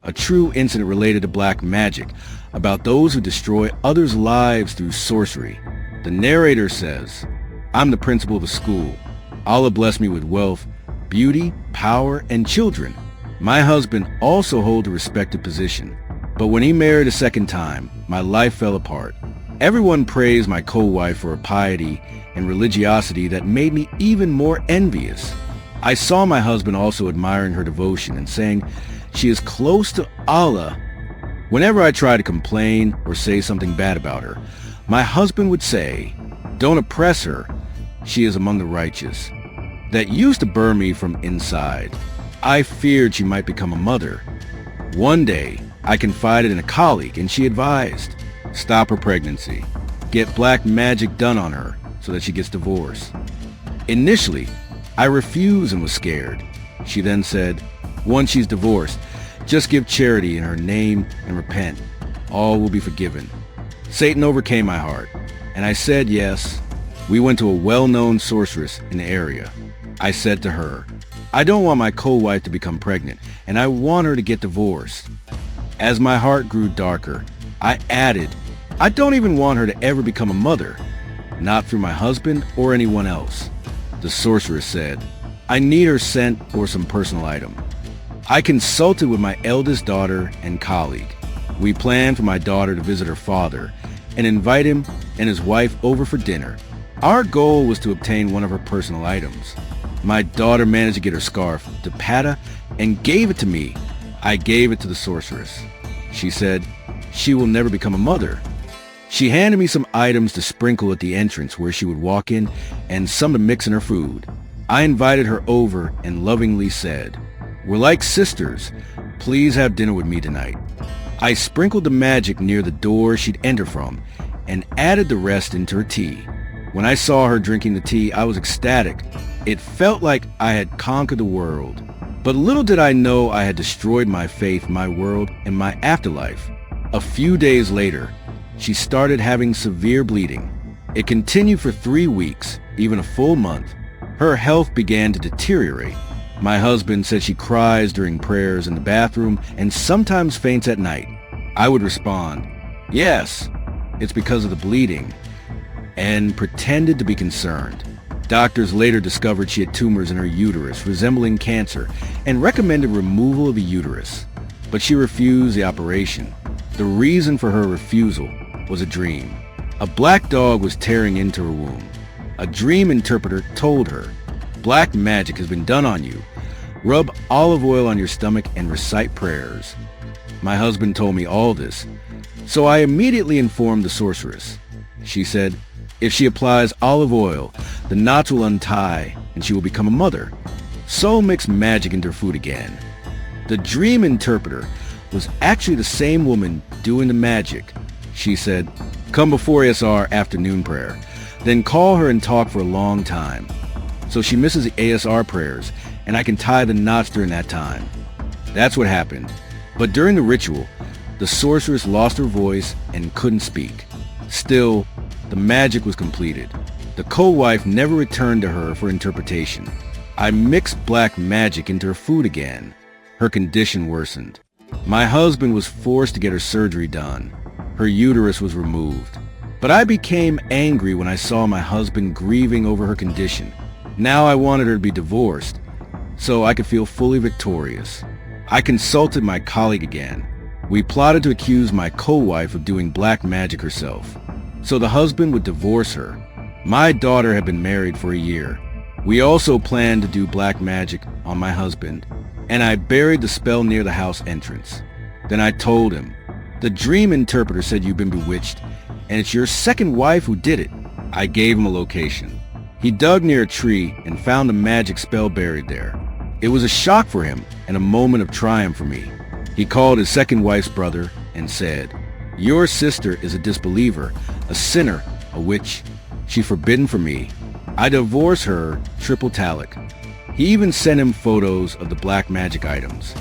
a true incident related to black magic, about those who destroy others' lives through sorcery. The narrator says, "I'm the principal of a school. Allah blessed me with wealth, beauty, power, and children. My husband also holds a respected position. But when he married a second time, my life fell apart. Everyone praised my co-wife for her piety and religiosity that made me even more envious. I saw my husband also admiring her devotion and saying, 'She is close to Allah.' Whenever I tried to complain or say something bad about her, my husband would say, 'Don't oppress her. She is among the righteous.' That used to burn me from inside. I feared she might become a mother. One day, I confided in a colleague and she advised, 'Stop her pregnancy. Get black magic done on her so that she gets divorced.' Initially, I refused and was scared. She then said, 'Once she's divorced, just give charity in her name and repent. All will be forgiven.' Satan overcame my heart, and I said yes. We went to a well-known sorceress in the area. I said to her, 'I don't want my co-wife to become pregnant, and I want her to get divorced.' As my heart grew darker, I added, 'I don't even want her to ever become a mother, not through my husband or anyone else.' The sorceress said, 'I need her scent or some personal item.' I consulted with my eldest daughter and colleague. We planned for my daughter to visit her father and invite him and his wife over for dinner. Our goal was to obtain one of her personal items. My daughter managed to get her scarf, dupatta, and gave it to me. I gave it to the sorceress. She said, 'She will never become a mother.' She handed me some items to sprinkle at the entrance where she would walk in and some to mix in her food. I invited her over and lovingly said, 'We're like sisters. Please have dinner with me tonight.' I sprinkled the magic near the door she'd enter from and added the rest into her tea. When I saw her drinking the tea, I was ecstatic. It felt like I had conquered the world. But little did I know I had destroyed my faith, my world, and my afterlife. A few days later, she started having severe bleeding. It continued for 3 weeks, even a full month. Her health began to deteriorate. My husband said she cries during prayers in the bathroom and sometimes faints at night. I would respond, 'Yes, it's because of the bleeding,' and pretended to be concerned. Doctors later discovered she had tumors in her uterus resembling cancer and recommended removal of the uterus, but she refused the operation. The reason for her refusal was a dream. A black dog was tearing into her womb. A dream interpreter told her, 'Black magic has been done on you. Rub olive oil on your stomach and recite prayers.' My husband told me all this, so I immediately informed the sorceress. She said, 'If she applies olive oil, the knots will untie and she will become a mother.' So mix magic into her food again. The dream interpreter was actually the same woman doing the magic. She said, 'Come before ASR afternoon prayer, then call her and talk for a long time.' So she misses the ASR prayers, and I can tie the knots during that time. That's what happened. But during the ritual, the sorceress lost her voice and couldn't speak. Still, the magic was completed. The co-wife never returned to her for interpretation. I mixed black magic into her food again. Her condition worsened. My husband was forced to get her surgery done. Her uterus was removed. But I became angry when I saw my husband grieving over her condition. Now I wanted her to be divorced, so I could feel fully victorious. I consulted my colleague again. We plotted to accuse my co-wife of doing black magic herself, so the husband would divorce her. My daughter had been married for a year. We also planned to do black magic on my husband, and I buried the spell near the house entrance. Then I told him, 'The dream interpreter said you've been bewitched, and it's your second wife who did it.' I gave him a location. He dug near a tree and found a magic spell buried there. It was a shock for him and a moment of triumph for me. He called his second wife's brother and said, 'Your sister is a disbeliever, a sinner, a witch. She's forbidden for me. I divorce her triple talaq.' He even sent him photos of the black magic items.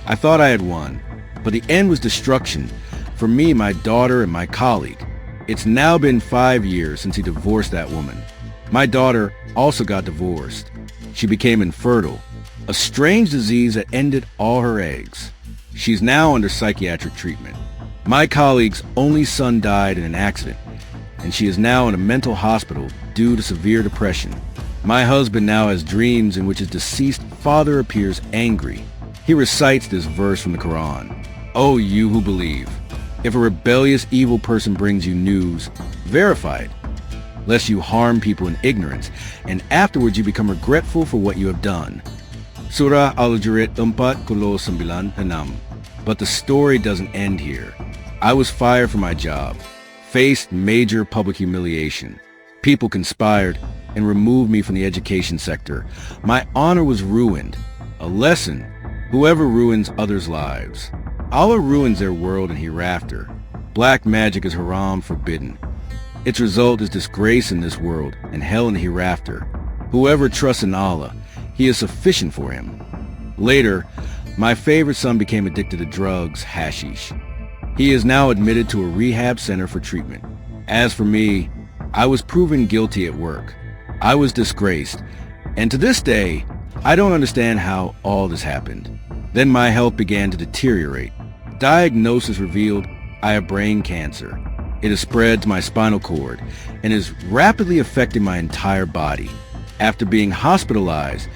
I thought I had won, but the end was destruction for me, my daughter, and my colleague. It's now been 5 years since he divorced that woman. My daughter also got divorced. She became infertile, a strange disease that ended all her eggs. She's now under psychiatric treatment. My colleague's only son died in an accident, and she is now in a mental hospital due to severe depression. My husband now has dreams in which his deceased father appears angry. He recites this verse from the Quran. "O you who believe, if a rebellious evil person brings you news, verify it, lest you harm people in ignorance, and afterwards you become regretful for what you have done." Surah Al-Jurat 4:9. But the story doesn't end here. I was fired from my job, faced major public humiliation. People conspired and removed me from the education sector. My honor was ruined. A lesson: whoever ruins others' lives, Allah ruins their world and hereafter. Black magic is haram, forbidden. Its result is disgrace in this world and hell in the hereafter. Whoever trusts in Allah, He is sufficient for him. Later, my favorite son became addicted to drugs, hashish. He is now admitted to a rehab center for treatment. As for me, I was proven guilty at work. I was disgraced, and to this day, I don't understand how all this happened. Then my health began to deteriorate. Diagnosis revealed I have brain cancer. It has spread to my spinal cord and is rapidly affecting my entire body. After being hospitalized,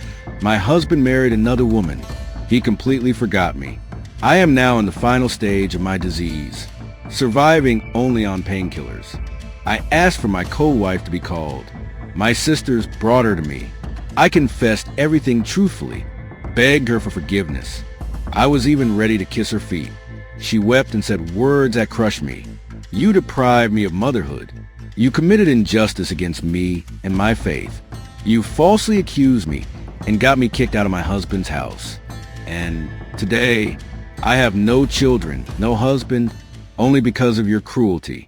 my husband married another woman. He completely forgot me. I am now in the final stage of my disease, surviving only on painkillers. I asked for my co-wife to be called. My sisters brought her to me. I confessed everything truthfully, begged her for forgiveness. I was even ready to kiss her feet. She wept and said words that crushed me. "You deprived me of motherhood. You committed injustice against me and my faith. You falsely accused me and got me kicked out of my husband's house. And today, I have no children, no husband, only because of your cruelty."